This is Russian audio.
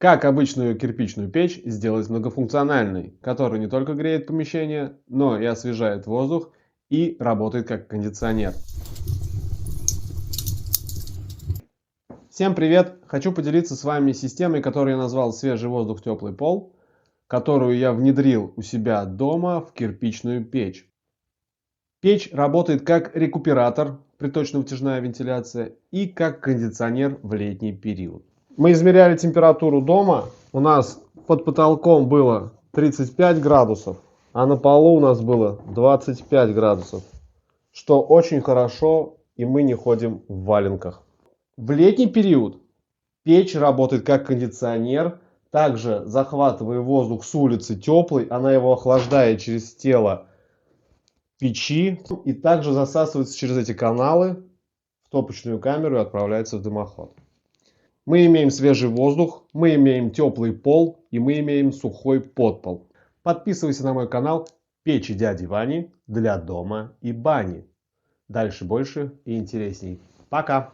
Как обычную кирпичную печь сделать многофункциональной, которая не только греет помещение, но и освежает воздух и работает как кондиционер. Всем привет! Хочу поделиться с вами системой, которую я назвал «Свежий воздух, теплый пол», которую я внедрил у себя дома в кирпичную печь. Печь работает как рекуператор, приточно-вытяжная вентиляция, и как кондиционер в летний период. Мы измеряли температуру дома. У нас под потолком было 35 градусов, а на полу у нас было 25 градусов, что очень хорошо, и мы не ходим в валенках. В летний период печь работает как кондиционер, также захватывая воздух с улицы теплый, она его охлаждает через тело печи и также засасывается через эти каналы в топочную камеру и отправляется в дымоход. Мы имеем свежий воздух, мы имеем теплый пол и мы имеем сухой подпол. Подписывайся на мой канал «Печи дяди Вани» для дома и бани. Дальше больше и интересней. Пока!